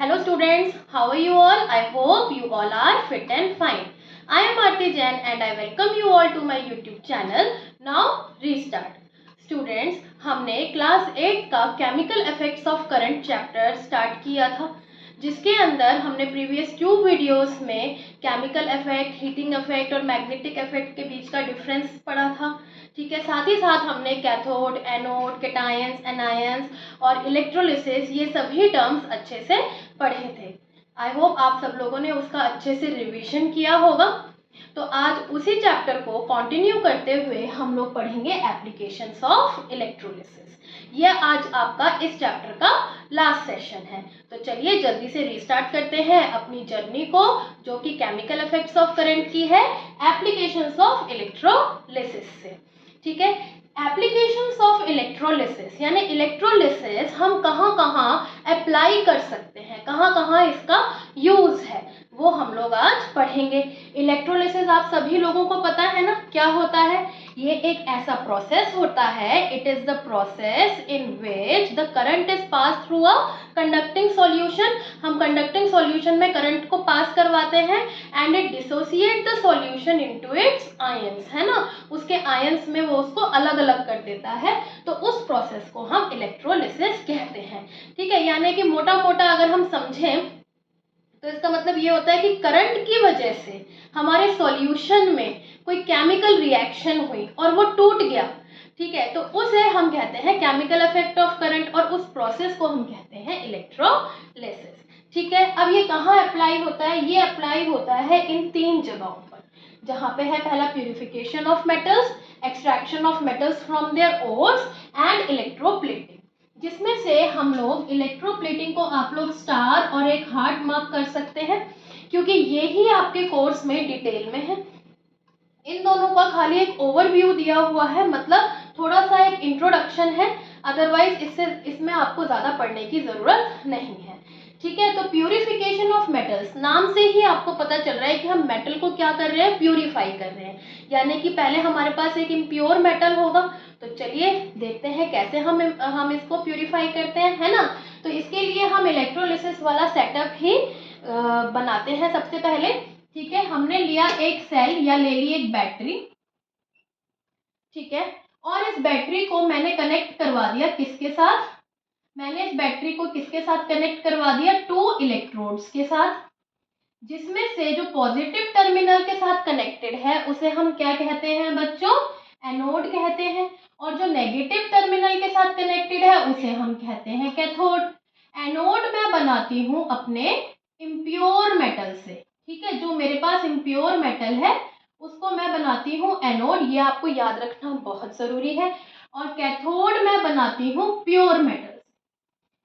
Hello students, how are you all? I hope you all are fit and fine. I am Aarti Jain and I welcome you all to my YouTube channel. Now restart. Students, हमने class 8 का chemical effects of current chapter start किया था, जिसके अंदर हमने previous 2 videos में chemical effect, heating effect और magnetic effect के बीच का डिफरेंस पढ़ा था। ठीक है, साथ ही साथ हमने कैथोड, एनोड, कैटायंस, एनायंस और इलेक्ट्रोलिसिस ये सभी टर्म्स अच्छे से पढ़े थे। आई होप आप सब लोगों ने उसका अच्छे से रिवीजन किया होगा। तो आज उसी चैप्टर को कंटिन्यू करते हुए हम लोग पढ़ेंगे एप्लीकेशंस ऑफ इलेक्ट्रोलिसिस। यह आज आपका इस चैप्टर का लास्ट सेशन है। तो चलिए जल्दी से रीस्टार्ट करते हैं अपनी जर्नी को, जो कि केमिकल इफेक्ट्स ऑफ करंट की है एप्लीकेशंस ऑफ इलेक्ट्रोलिसिस से। ठीक है, एप्लीकेशंस ऑफ इलेक्ट्रोलिसिस यानी इलेक्ट्रोलिसिस हम कहाँ कहाँ अप्लाई कर सकते हैं, कहाँ कहाँ इसका यूज है, वो हम लोग आज पढ़ेंगे। इलेक्ट्रोलिसिस आप सभी लोगों को पता है ना क्या होता है। ये एक ऐसा प्रोसेस होता है, it is the process in which the current is pass through a conducting solution. हम कंडक्टिंग सॉल्यूशन में करंट को पास करवाते हैं and it dissociate the solution into its ions, है ना, उसके आयंस में वो उसको अलग अलग कर देता है। तो उस प्रोसेस को हम इलेक्ट्रोलिसिस कहते हैं। ठीक है, यानी कि मोटा मोटा अगर हम समझें तो इसका मतलब ये होता है कि करंट की वजह से हमारे सॉल्यूशन में कोई केमिकल रिएक्शन हुई और वो टूट गया। ठीक है, तो उसे हम कहते हैं केमिकल इफेक्ट ऑफ करंट और उस प्रोसेस को हम कहते हैं इलेक्ट्रोलिसिस। ठीक है, अब ये कहाँ अप्लाई होता है? ये अप्लाई होता है इन 3 जगहों पर, जहाँ पे है पहला purification of metals, extraction of metals from their ores and electroplating, जिसमें से हम लोग इलेक्ट्रोप्लेटिंग को आप लोग स्टार और एक हार्ट मार्क कर सकते हैं, क्योंकि ये ही आपके कोर्स में डिटेल में है। इन दोनों का खाली एक ओवरव्यू दिया हुआ है, मतलब थोड़ा सा एक इंट्रोडक्शन है, अदरवाइज इसमें आपको ज़्यादा पढ़ने की ज़रूरत नहीं है। ठीक है, तो प्यूरिफिकेशन ऑफ मेटल्स, नाम से ही आपको पता चल रहा है कि हम मेटल को क्या कर रहे हैं, प्यूरिफाई कर रहे हैं। यानी कि पहले हमारे पास एक इम्प्योर मेटल होगा, तो चलिए देखते हैं कैसे हम इसको प्यूरिफाई करते हैं, है ना। तो इसके लिए हम इलेक्ट्रोलिसिस वाला सेटअप ही बनाते हैं सबसे पहले। ठीक है, हमने लिया एक सेल या ले ली एक बैटरी। ठीक है, और इस बैटरी को मैंने कनेक्ट करवा दिया किसके साथ? मैंने इस बैटरी को किसके साथ कनेक्ट करवा दिया? 2 इलेक्ट्रोड्स के साथ, जिसमें से जो पॉजिटिव टर्मिनल के साथ कनेक्टेड है उसे हम क्या कहते हैं बच्चों? एनोड कहते हैं, और जो नेगेटिव टर्मिनल के साथ कनेक्टेड है उसे हम कहते हैं कैथोड। एनोड मैं बनाती हूँ अपने इम्प्योर मेटल से। ठीक है, जो मेरे पास इम्प्योर मेटल है उसको मैं बनाती हूँ एनोड, ये आपको याद रखना बहुत ज़रूरी है। और कैथोड मैं बनाती हूँ प्योर मेटल।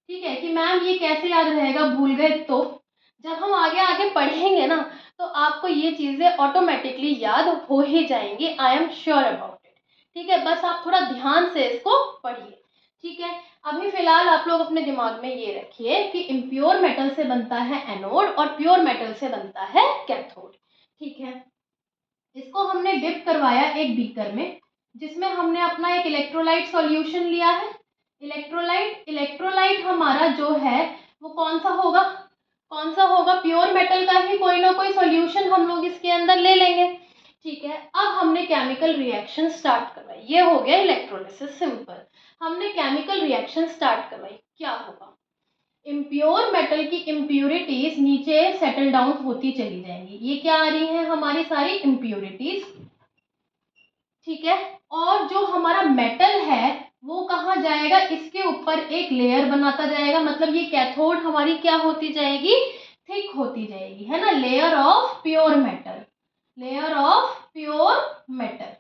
ठीक है, कि मैम ये कैसे याद रहेगा, भूल गए तो? जब हम आगे आगे पढ़ेंगे ना तो आपको ये चीज़ें ऑटोमेटिकली याद हो ही जाएंगी, I am sure about it. ठीक है, बस आप थोड़ा ध्यान से इसको पढ़िए। ठीक है, अभी फिलहाल आप लोग अपने दिमाग में ये रखिए कि इम्प्योर मेटल से बनता है एनोड और प्योर मेटल से बनता है कैथोड। ठीक है, इसको हमने डिप करवाया एक बीकर में, जिसमें हमने अपना एक इलेक्ट्रोलाइट सॉल्यूशन लिया है। इलेक्ट्रोलाइट हमारा जो है वो कौन सा होगा? प्योर मेटल का ही कोई ना कोई सॉल्यूशन हम लोग इसके अंदर ले लेंगे। ठीक है, अब हमने केमिकल रिएक्शन स्टार्ट करवाई, ये हो गया इलेक्ट्रोलिसिस सिंपल। हमने केमिकल रिएक्शन स्टार्ट करवाई, क्या होगा? इम्प्योर मेटल की इम्प्यूरिटीज नीचे सेटल डाउन होती चली जाएंगी। ये क्या आ रही है? हमारी सारी इम्प्यूरिटीज। ठीक है, और जो हमारा मेटल है वो कहाँ जाएगा? इसके ऊपर एक लेयर बनाता जाएगा, मतलब ये कैथोड हमारी क्या होती जाएगी? थिक होती जाएगी, है ना, layer of pure metal, layer of pure metal.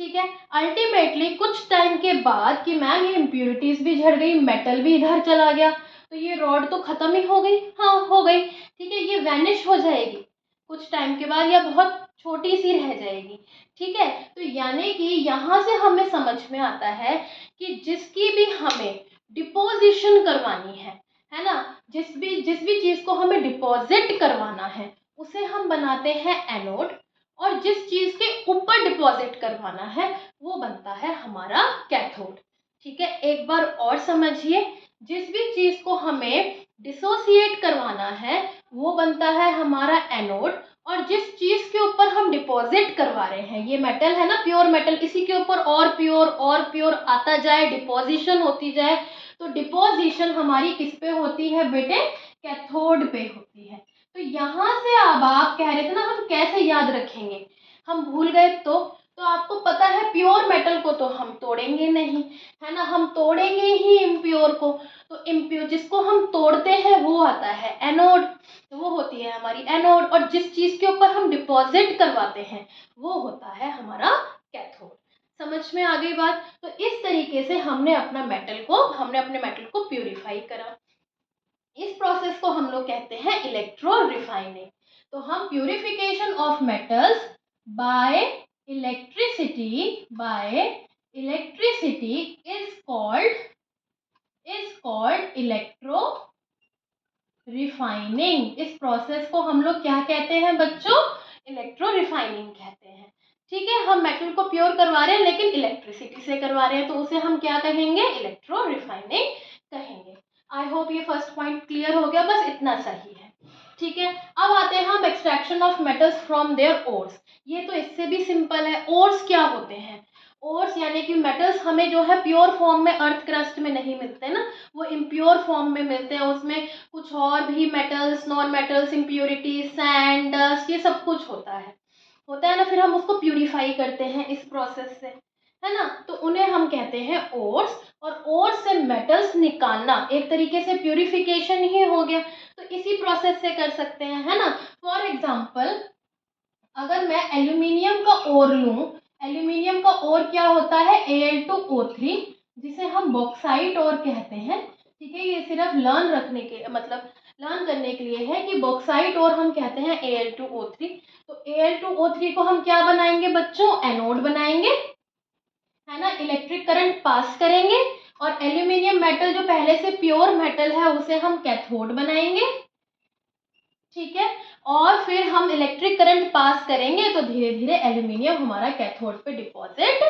ठीक है, अल्टीमेटली कुछ टाइम के बाद कि मैम ये इम्प्यूरिटीज भी झड़ गई, मेटल भी इधर चला गया, तो ये रॉड तो खत्म ही हो गई। हाँ, हो गई। ठीक है, ये वैनिश हो जाएगी कुछ टाइम के बाद, या बहुत छोटी सी रह जाएगी। ठीक है, तो यानी कि यहाँ से हमें समझ में आता है कि जिसकी भी हमें डिपोजिशन करवानी है ना, जिस भी चीज़ को हमें डिपॉजिट करवाना है उसे हम बनाते हैं एनोड, और जिस चीज़ के ऊपर डिपॉजिट करवाना है वो बनता है हमारा कैथोड। ठीक है, एक बार और समझिए, जिस भी चीज़ को हमें डिसोसिएट करवाना है वो बनता है हमारा एनोड। और जिस चीज़ के ऊपर हम डिपॉजिट करवा रहे हैं, ये मेटल है ना, प्योर मेटल, इसी के ऊपर और प्योर आता जाए, डिपोजिशन होती जाए। तो डिपोजिशन हमारी किस पे होती है बेटे? कैथोड पे होती है। तो यहाँ से अब आप कह रहे थे ना हम कैसे याद रखेंगे, हम भूल गए। तो आपको पता है प्योर मेटल को तो हम तोड़ेंगे नहीं, है ना, हम तोड़ेंगे ही इम्प्योर को। तो इम्प्योर जिसको हम तोड़ते हैं वो आता है एनोड, तो वो होती है हमारी एनोड। और जिस चीज के ऊपर हम डिपॉजिट करवाते हैं वो होता है हमारा कैथोड। समझ में आ गई बात? तो इस तरीके से हमने अपने मेटल को प्यूरिफाई करा। इस प्रोसेस को हम लोग कहते हैं इलेक्ट्रो रिफाइनिंग। तो हम purification of metals bye electricity is called electro refining. इस प्रोसेस को हम लोग क्या कहते हैं बच्चों? इलेक्ट्रो रिफाइनिंग कहते हैं। ठीक है, हम मेटल को प्योर करवा रहे हैं लेकिन इलेक्ट्रिसिटी से करवा रहे हैं, तो उसे हम क्या कहेंगे? इलेक्ट्रो रिफाइनिंग कहेंगे। आई होप ये फर्स्ट पॉइंट क्लियर हो गया, बस इतना सही है। ठीक है, अब आते हैं हम extraction of metals from their ores. ये तो इससे भी सिंपल है। ओर्स क्या होते हैं? ओर्स यानी कि मेटल्स हमें जो है प्योर फॉर्म में अर्थ क्रस्ट में नहीं मिलते ना, वो इम्प्योर फॉर्म में मिलते हैं। उसमें कुछ और भी metals, non metals, impurities, sand, dust, ये सब कुछ होता है ना। फिर हम उसको प्यूरिफाई करते हैं इस प्रोसेस से, है ना। तो उन्हें हम कहते हैं ओर्स। और ओर्स से मेटल्स निकालना एक तरीके से प्यूरिफिकेशन ही हो गया। तो इसी प्रोसेस से कर सकते हैं, है ना। फॉर एग्जाम्पल, अगर मैं एल्यूमिनियम का ओर लूं, एल्यूमिनियम का ओर क्या होता है? Al2O3, जिसे हम बॉक्साइट ओर कहते हैं। ठीक है, ये सिर्फ लर्न करने के लिए है कि बॉक्साइट ओर हम कहते हैं Al2O3। तो Al2O3 को हम क्या बनाएंगे बच्चों? एनोड बनाएंगे, है ना, इलेक्ट्रिक करंट पास करेंगे। और एल्यूमिनियम मेटल जो पहले से प्योर मेटल है उसे हम कैथोड बनाएंगे। ठीक है, और फिर हम इलेक्ट्रिक करंट पास करेंगे तो धीरे धीरे एल्यूमिनियम हमारा कैथोड पे डिपॉजिट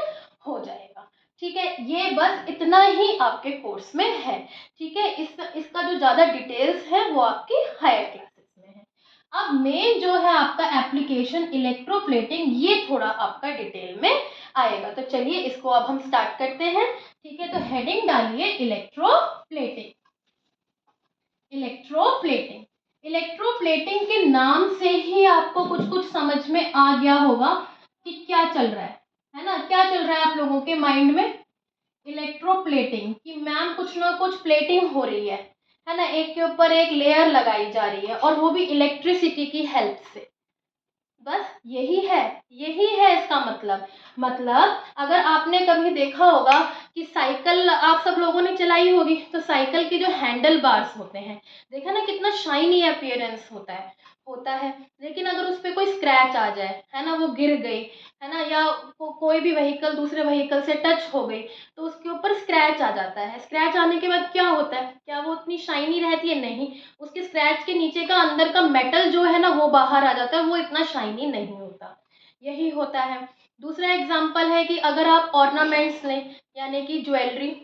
हो जाएगा। ठीक है, ये बस इतना ही आपके कोर्स में है। ठीक है, इसका जो ज़्यादा डिटेल्स है वो आपकी हायर क्लासेस में है। अब मेन जो है आपका एप्लीकेशन इलेक्ट्रोप्लेटिंग, ये थोड़ा आपका डिटेल में आएगा। तो चलिए इसको अब हम स्टार्ट करते हैं। ठीक है, तो हेडिंग डालिए इलेक्ट्रोप्लेटिंग। इलेक्ट्रोप्लेटिंग इलेक्ट्रोप्लेटिंग के नाम से ही आपको कुछ कुछ समझ में आ गया होगा कि क्या चल रहा है ना। क्या चल रहा है आप लोगों के माइंड में? इलेक्ट्रोप्लेटिंग कि मैम कुछ ना कुछ प्लेटिंग हो रही है ना, एक के ऊपर एक लेयर लगाई जा रही है और वो भी इलेक्ट्रिसिटी की हेल्प से। बस यही है इसका मतलब अगर आपने कभी देखा होगा कि साइकिल आप सब लोगों ने चलाई होगी, तो साइकिल के जो हैंडल बार्स होते हैं, देखा ना कितना शाइनी अपीयरेंस होता है। लेकिन अगर उस पर कोई स्क्रैच आ जाए, है ना, वो गिर गई, है ना, या कोई भी व्हीकल दूसरे व्हीकल से टच हो गई, तो उसके ऊपर स्क्रैच आ जाता है। स्क्रैच आने के बाद क्या होता है? क्या वो उतनी शाइनी रहती है? नहीं, उसके स्क्रैच के नीचे का अंदर का मेटल जो है ना वो बाहर आ जाता है, वो इतना शाइनी नहीं होता। यही होता है। दूसरा एग्जाम्पल है कि अगर आप ऑर्नामेंट्स लें, यानी कि ज्वेलरी,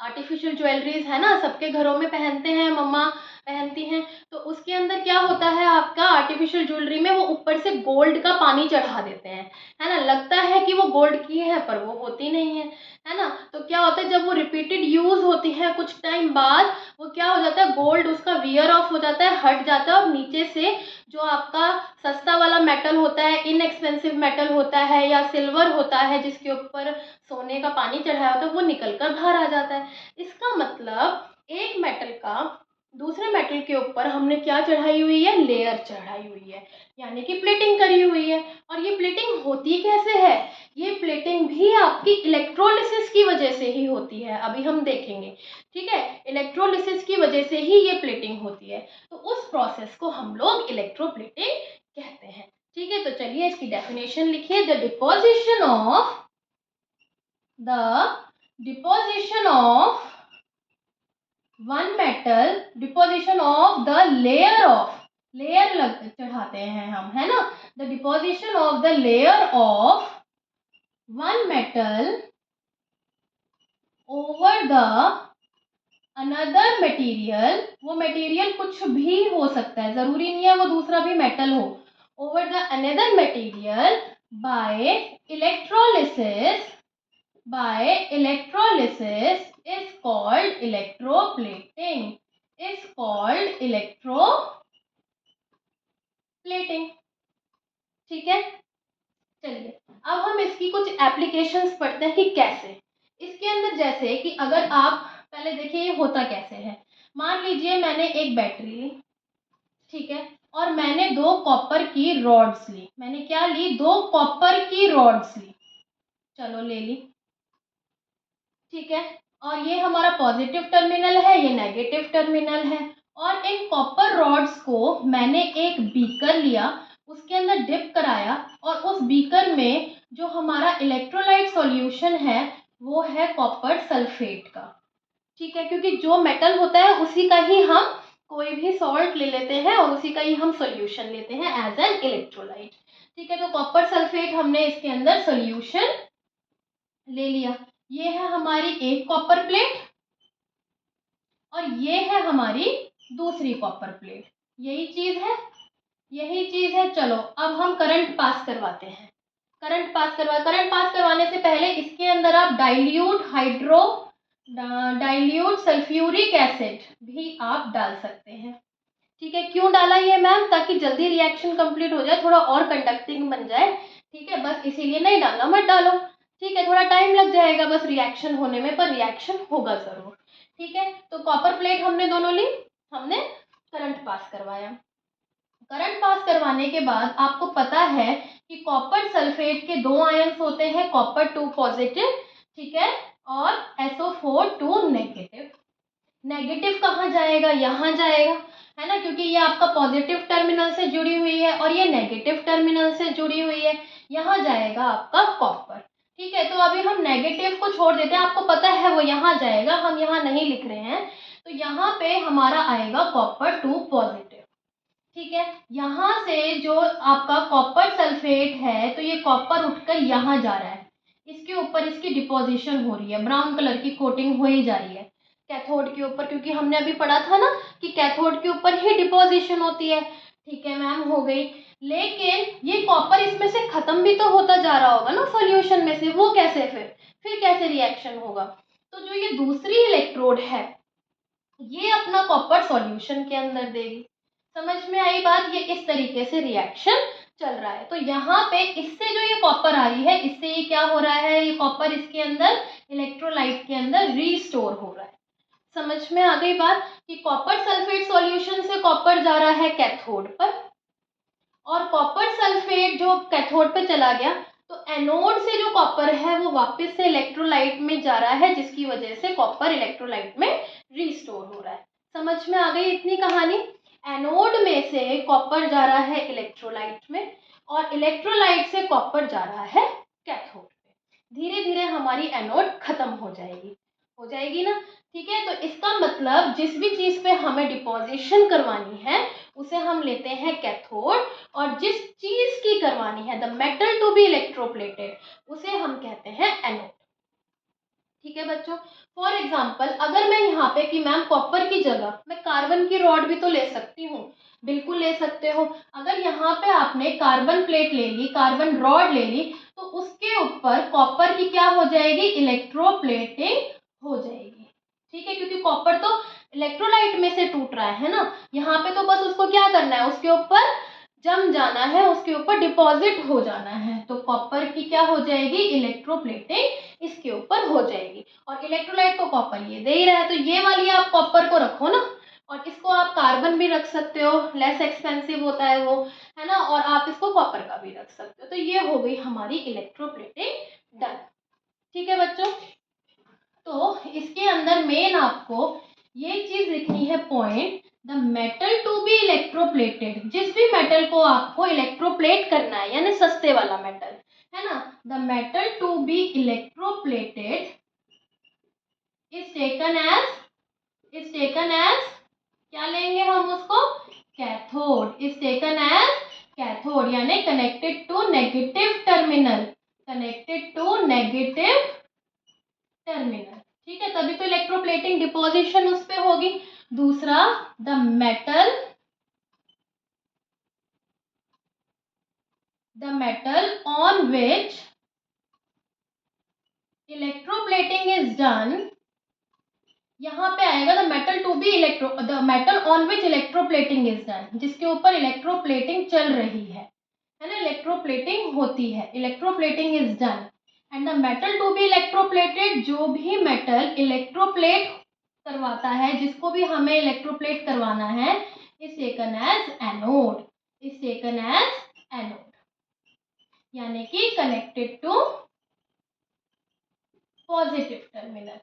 आर्टिफिशियल ज्वेलरीज है ना, सबके घरों में पहनते हैं, मम्मा पहनती हैं। तो उसके अंदर क्या होता है आपका आर्टिफिशियल ज्वेलरी में, वो ऊपर से गोल्ड का पानी चढ़ा देते हैं, है ना। लगता है कि वो गोल्ड की है पर वो होती नहीं है ना। तो क्या होता है, जब वो रिपीटेड यूज होती है कुछ टाइम बाद, वो क्या हो जाता है, गोल्ड उसका वियर ऑफ हो जाता है, हट जाता है, और नीचे से जो आपका सस्ता वाला मेटल होता है, इनएक्सपेंसिव मेटल होता है या सिल्वर होता है जिसके ऊपर सोने का पानी चढ़ाया होता है, वो निकल कर बाहर आ जाता है। इसका मतलब एक मेटल का दूसरे मेटल के ऊपर हमने क्या चढ़ाई हुई है? लेयर चढ़ाई हुई है, यानी कि प्लेटिंग करी हुई है। और ये प्लेटिंग होती कैसे है? ये प्लेटिंग भी आपकी इलेक्ट्रोलिसिस की वजह से ही होती है, अभी हम देखेंगे। ठीक है, इलेक्ट्रोलिसिस की वजह से ही ये प्लेटिंग होती है। तो उस प्रोसेस को हम लोग इलेक्ट्रोप्लेटिंग कहते हैं। ठीक है, तो चलिए इसकी डेफिनेशन लिखिए। The deposition of one metal, deposition of the layer लग चढ़ाते हैं हम, है ना। The deposition of the layer of one metal over the another material, वो मटेरियल कुछ भी हो सकता है, जरूरी नहीं है वो दूसरा भी मेटल हो, over the another material by electrolysis, is called electroplating, is called electroplating। ठीक है, चलिए अब हम इसकी कुछ एप्लीकेशंस पढ़ते हैं कि कैसे। इसके अंदर जैसे कि अगर आप पहले देखिए ये होता कैसे है। मान लीजिए मैंने एक बैटरी ली, ठीक है, और मैंने दो कॉपर की रॉड्स ली। मैंने क्या ली? दो कॉपर की रॉड्स ली। चलो ले ली, ठीक है, और ये हमारा पॉजिटिव टर्मिनल है, ये नेगेटिव टर्मिनल है। और इन कॉपर रॉड्स को मैंने एक बीकर लिया, उसके अंदर डिप कराया, और उस बीकर में जो हमारा इलेक्ट्रोलाइट सॉल्यूशन है वो है कॉपर सल्फेट का। ठीक है, क्योंकि जो मेटल होता है उसी का ही हम कोई भी सॉल्ट ले लेते हैं और उसी का ही हम सॉल्यूशन लेते हैं एज एन इलेक्ट्रोलाइट। ठीक है, तो कॉपर सल्फेट हमने इसके अंदर सॉल्यूशन ले लिया। ये है हमारी एक कॉपर प्लेट और ये है हमारी दूसरी कॉपर प्लेट। यही चीज है, यही चीज है। चलो अब हम करंट पास करवाते हैं। करंट पास करवाने से पहले इसके अंदर आप डाइल्यूट सल्फ्यूरिक एसिड भी आप डाल सकते हैं। ठीक है, क्यों डाला ये मैम? ताकि जल्दी रिएक्शन कंप्लीट हो जाए, थोड़ा और कंडक्टिंग बन जाए। ठीक है, बस इसीलिए। नहीं डालना मत डालो, ठीक है, थोड़ा टाइम लग जाएगा बस रिएक्शन होने में, पर रिएक्शन होगा जरूर। ठीक है, तो कॉपर प्लेट हमने दोनों ली, हमने करंट पास करवाया। करंट पास करवाने के बाद आपको पता है कि कॉपर सल्फेट के दो आयंस होते हैं, कॉपर 2 पॉजिटिव, ठीक है, और SO4 2 नेगेटिव। नेगेटिव कहाँ जाएगा? यहाँ जाएगा, है ना, क्योंकि ये आपका पॉजिटिव टर्मिनल से जुड़ी हुई है और ये नेगेटिव टर्मिनल से जुड़ी हुई है। यहाँ जाएगा आपका कॉपर। ठीक है, तो अभी हम नेगेटिव को छोड़ देते हैं, आपको पता है वो यहाँ जाएगा, हम यहाँ नहीं लिख रहे हैं। तो यहाँ पे हमारा आएगा कॉपर 2 पॉजिटिव। ठीक है, यहाँ से जो आपका कॉपर सल्फेट है, तो ये कॉपर उठकर यहाँ जा रहा है, इसके ऊपर इसकी डिपोजिशन हो रही है, ब्राउन कलर की कोटिंग हो ही जा रही है कैथोड के ऊपर, क्योंकि हमने अभी पढ़ा था ना कि कैथोड के ऊपर ही डिपोजिशन होती है। ठीक है मैम, हो गई। लेकिन ये कॉपर इसमें से खत्म भी तो होता जा रहा होगा ना सॉल्यूशन में से, वो कैसे? फिर कैसे रिएक्शन होगा? तो जो ये दूसरी इलेक्ट्रोड है ये अपना कॉपर सॉल्यूशन के अंदर देगी। समझ में आई बात? ये इस तरीके से रिएक्शन चल रहा है। तो यहाँ पे इससे जो ये कॉपर आ रही है, इससे ये क्या हो रहा है? ये कॉपर इसके अंदर इलेक्ट्रोलाइट के अंदर रीस्टोर हो रहा है। समझ में आ गई बात कि कॉपर सल्फेट सॉल्यूशन से कॉपर जा रहा है कैथोड पर, और कॉपर सल्फेट जो कैथोड पे चला गया तो एनोड से जो कॉपर है वो वापस से इलेक्ट्रोलाइट में जा रहा है, जिसकी वजह से कॉपर इलेक्ट्रोलाइट में रीस्टोर हो रहा है। समझ में आ गई इतनी कहानी? एनोड में से कॉपर जा रहा है इलेक्ट्रोलाइट में और इलेक्ट्रोलाइट से कॉपर जा रहा है कैथोड पे। धीरे धीरे हमारी एनोड खत्म हो जाएगी ना। ठीक है, तो इसका मतलब जिस भी चीज पे हमें डिपोजिशन करवानी है उसे हम लेते हैं कैथोड, और जिस चीज की करवानी है the metal to be electroplated उसे हम कहते हैं एनोड। ठीक है बच्चों, फॉर एग्जाम्पल अगर मैं यहाँ पे कि मैम कॉपर की जगह मैं कार्बन की रॉड भी तो ले सकती हूँ, बिल्कुल ले सकते हो। अगर यहाँ पे आपने कार्बन प्लेट ले ली, कार्बन रॉड ले ली, तो उसके ऊपर कॉपर की क्या हो जाएगी? इलेक्ट्रोप्लेटिंग हो जाएगी। ठीक है, क्योंकि कॉपर तो इलेक्ट्रोलाइट में से टूट रहा है ना, यहाँ पे तो बस उसको क्या करना है? उसके ऊपर जम जाना है, उसके ऊपर डिपॉजिट हो जाना है। तो कॉपर की क्या हो जाएगी? इलेक्ट्रोप्लेटिंग इसके ऊपर हो जाएगी। और इलेक्ट्रोलाइट को कॉपर ये दे ही रहा है, तो ये वाली आप कॉपर को रखो ना, और इसको आप कार्बन भी रख सकते हो, लेस एक्सपेंसिव होता है वो, है ना, और आप इसको कॉपर का भी रख सकते हो। तो ये हो गई हमारी इलेक्ट्रोप्लेटिंग डन। ठीक है बच्चों, तो इसके अंदर मेन आपको ये चीज लिखनी है point, the metal to be electroplated. जिस भी मेटल को आपको इलेक्ट्रोप्लेट करना है, यानी सस्ते वाला मेटल, है ना, the metal to be electroplated is taken as क्या लेंगे हम उसको? Cathode. Is taken as cathode, यानी connected to negative terminal, connected to negative terminal. ठीक है, तभी तो इलेक्ट्रोप्लेटिंग डिपोजिशन उस पे होगी। दूसरा, the metal on which electroplating is done, यहाँ पे आएगा the metal to be the metal on which electroplating is done, जिसके ऊपर इलेक्ट्रोप्लेटिंग चल रही है ना, इलेक्ट्रोप्लेटिंग होती है, electroplating is done. And the metal to be electroplated, जो भी मेटल इलेक्ट्रोप्लेट करवाता है, जिसको भी हमें इलेक्ट्रोप्लेट करवाना है, is taken as anode, is taken as anode, यानी कि connected to positive terminal.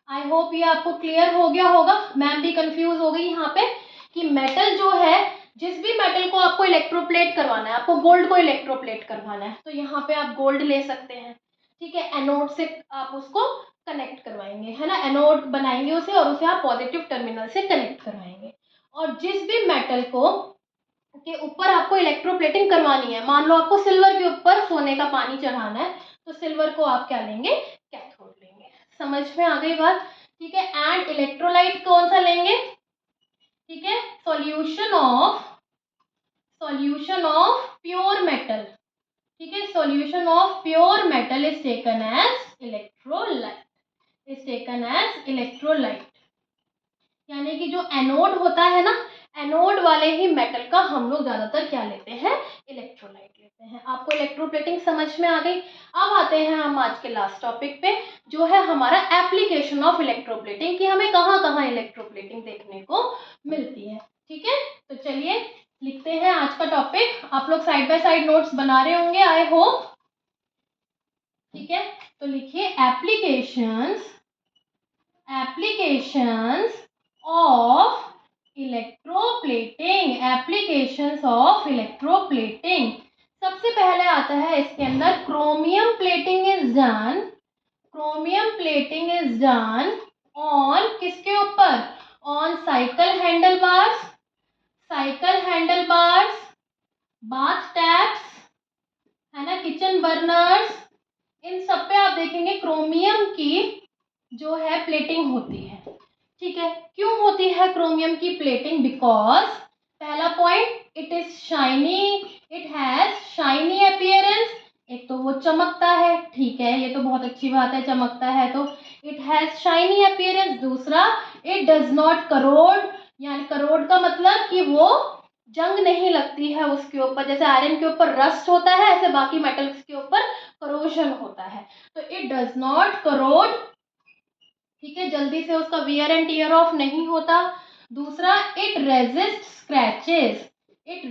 I hope ये आपको क्लियर हो गया होगा। मैम भी कंफ्यूज हो गई यहाँ पे कि मेटल जो है, जिस भी मेटल को आपको इलेक्ट्रोप्लेट करवाना है, आपको गोल्ड को इलेक्ट्रोप्लेट करवाना है, तो यहाँ पे आप गोल्ड ले सकते हैं, ठीक है, एनोड से आप उसको कनेक्ट करवाएंगे, है ना, एनोड बनाएंगे उसे और उसे आप पॉजिटिव टर्मिनल से कनेक्ट करवाएंगे। और जिस भी मेटल को के ऊपर आपको इलेक्ट्रोप्लेटिंग करवानी है, मान लो आपको सिल्वर के ऊपर सोने का पानी चढ़ाना है, तो सिल्वर को आप क्या लेंगे, कैथोड लेंगे। समझ में आ गई बात, ठीक है। एंड इलेक्ट्रोलाइट कौन सा लेंगे, ठीक है, सॉल्यूशन ऑफ प्योर मेटल, ठीक है, solution of pure metal is taken as electrolyte, is taken as electrolyte, यानी कि जो एनोड होता है ना, एनोड वाले ही मेटल का हम लोग ज्यादातर क्या लेते हैं, इलेक्ट्रोलाइट लेते हैं। आपको इलेक्ट्रोप्लेटिंग समझ में आ गई। अब आते हैं हम आज के लास्ट टॉपिक पे, जो है हमारा एप्लीकेशन ऑफ इलेक्ट्रोप्लेटिंग, कि हमें कहाँ कहाँ इलेक्ट्रोप्लेटिंग देखने को मिलती है। ठीक है, तो चलिए लिखते हैं आज का टॉपिक। आप लोग साइड बाय साइड नोट्स बना रहे होंगे, आई होप। ठीक है, तो लिखिए applications of electroplating, applications of electroplating. सबसे पहले आता है इसके अंदर chromium plating is done, chromium plating is done on किसके ऊपर, on cycle handle bars, bath taps, है ना, किचन बर्नर्स, इन सब पे आप देखेंगे क्रोमियम की जो है प्लेटिंग होती है। ठीक है, क्यों होती है क्रोमियम की प्लेटिंग, बिकॉज पहला point, it is shiny, it has shiny appearance, एक तो वो चमकता है, ठीक है, ये तो बहुत अच्छी बात है, चमकता है तो इट हैज शाइनी अपीयरेंस। दूसरा, इट डज नॉट करोड, यानी करोड का मतलब कि वो जंग नहीं लगती है उसके ऊपर, जैसे आयरन के ऊपर रस्ट होता है, ऐसे बाकी मेटल्स के ऊपर करोजन होता है, तो इट डज नॉट करोड, ठीक है, जल्दी से उसका वियर एंड टियर ऑफ नहीं होता। दूसरा, it resist scratches, it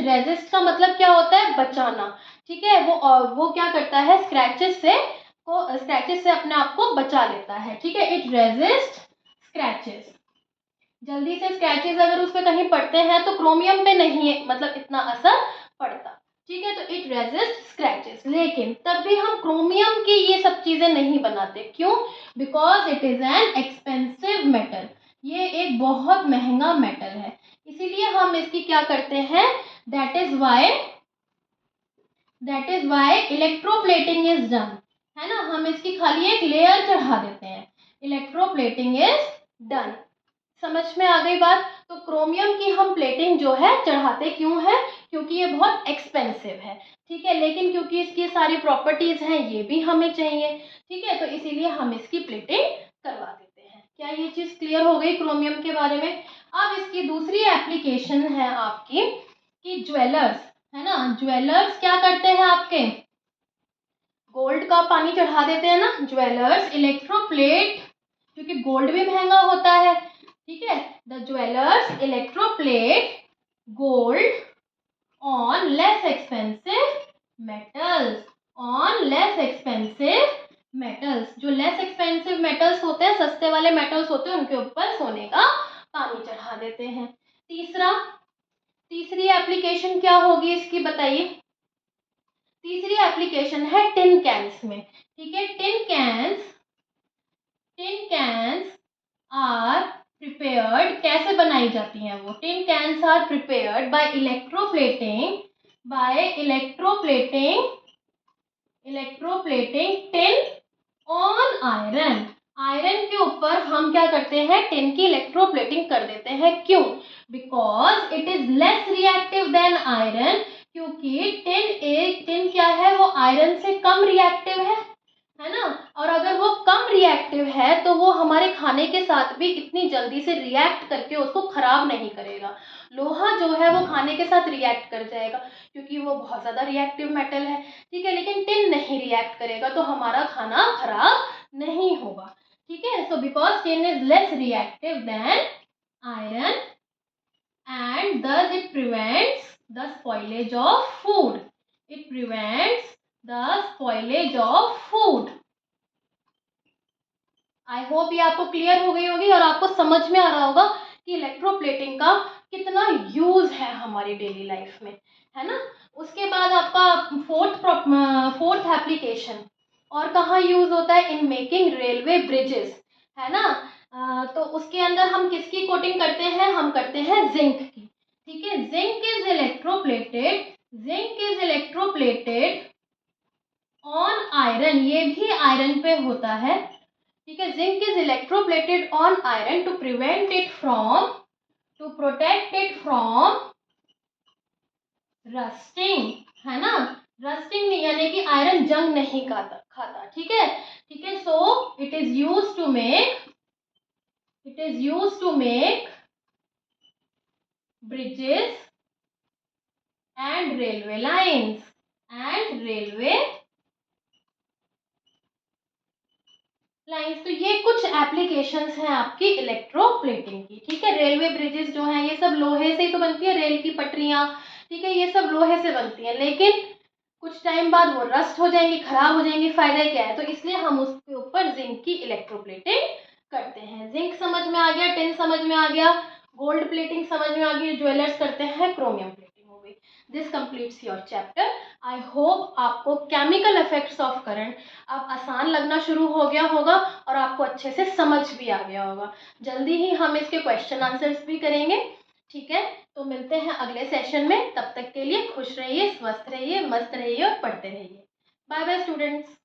resist का मतलब क्या होता है, बचाना, ठीक है, वो क्या करता है, स्क्रैचेस से अपने आप को बचा लेता है, ठीक है, इट रेजिस्ट स्क्रैचेस, जल्दी से स्क्रैचेस अगर उस पर कहीं पड़ते हैं तो क्रोमियम पे नहीं है, मतलब इतना असर पड़ता, ठीक है, तो इट रेजिस्ट स्क्रैचेस। लेकिन तब भी हम क्रोमियम की ये सब चीजें नहीं बनाते, क्यों, because it is an expensive metal, ये एक बहुत महंगा मेटल है, इसीलिए हम इसकी क्या करते हैं, that is why electroplating is done, है ना, हम इसकी खाली एक लेयर चढ़ा देते हैं, इलेक्ट्रोप्लेटिंग इज डन। समझ में आ गई बात। तो क्रोमियम की हम प्लेटिंग जो है चढ़ाते क्यों है, क्योंकि ये बहुत एक्सपेंसिव है, ठीक है, लेकिन क्योंकि इसकी सारी प्रॉपर्टीज हैं ये भी हमें चाहिए, ठीक है, तो इसीलिए हम इसकी प्लेटिंग करवा देते हैं। क्या ये चीज क्लियर हो गई क्रोमियम के बारे में। अब इसकी दूसरी एप्लीकेशन है आपकी कि ज्वेलर्स, है ना, ज्वेलर्स क्या करते हैं, आपके गोल्ड का पानी चढ़ा देते हैं ना ज्वेलर्स, इलेक्ट्रोप्लेट, क्योंकि गोल्ड भी महंगा होता है, ठीक है, the jewellers electroplate gold on less expensive metals, on less expensive metals, जो लेस एक्सपेंसिव मेटल्स होते हैं, सस्ते वाले मेटल्स होते हैं, उनके ऊपर सोने का पानी चढ़ा देते हैं। तीसरी एप्लीकेशन क्या होगी इसकी, बताइए। तीसरी एप्लीकेशन है टिन कैंस में, ठीक है, टिन कैंस आर प्रिपेयर्ड, कैसे बनाई जाती हैं वो, tin cans are prepared by electroplating tin on iron, iron के ऊपर हम क्या करते हैं, टिन की इलेक्ट्रोप्लेटिंग कर देते हैं। क्यों? Because it is less reactive than iron, क्योंकि टिन क्या है, वो आयरन से कम रिएक्टिव है ना। और अगर वो कम रिएक्टिव है तो वो हमारे खाने के साथ भी इतनी जल्दी से रिएक्ट करके उसको खराब नहीं करेगा। लोहा जो है वो खाने के साथ रिएक्ट कर जाएगा क्योंकि वो बहुत ज़्यादा रिएक्टिव मेटल है, ठीक है, लेकिन टिन नहीं रिएक्ट करेगा तो हमारा खाना खराब नहीं होगा, ठीक है। So because tin is less reactive than iron and thus it prevents the spoilage of food. It prevents the spoilage of food. I hope ये आपको क्लियर हो गई होगी और आपको समझ में आ रहा होगा कि इलेक्ट्रोप्लेटिंग का कितना यूज है हमारी डेली लाइफ में, है ना। उसके बाद आपका फोर्थ एप्लीकेशन और कहाँ यूज होता है, इन मेकिंग रेलवे ब्रिजेस, है ना। तो उसके अंदर हम किसकी कोटिंग करते हैं, हम करते हैं जिंक की, ठीक है। Zinc is electroplated on iron, ये भी आयरन पे होता है, ठीक है। Zinc is electroplated on iron to prevent it from, to protect it from rusting, है ना। रस्टिंग यानी कि आयरन जंग नहीं खाता, ठीक है, ठीक है। So it is use to make bridges and railway lines तो ये कुछ एप्लीकेशंस हैं आपकी इलेक्ट्रोप्लेटिंग की, ठीक है। रेलवे ब्रिजेस जो हैं ये सब लोहे से ही तो बनती है, रेल की पटरियां, ठीक है, ये सब लोहे से बनती हैं, लेकिन कुछ टाइम बाद वो रस्ट हो जाएंगी, खराब हो जाएंगी, फायदा क्या है, तो इसलिए हम उसके ऊपर जिंक की इलेक्ट्रोप्लेटिंग करते हैं। जिंक समझ में आ गया, टिन समझ में आ गया, गोल्ड प्लेटिंग समझ में आ गई, ज्वेलर्स करते हैं, क्रोमियम प्लेटिंग हो गई। This completes your chapter. I hope आपको केमिकल इफेक्ट्स ऑफ करंट अब आसान लगना शुरू हो गया होगा और आपको अच्छे से समझ भी आ गया होगा। जल्दी ही हम इसके क्वेश्चन आंसर्स भी करेंगे, ठीक है। तो मिलते हैं अगले सेशन में, तब तक के लिए खुश रहिए, स्वस्थ रहिए, मस्त रहिए और पढ़ते रहिए। Bye bye students.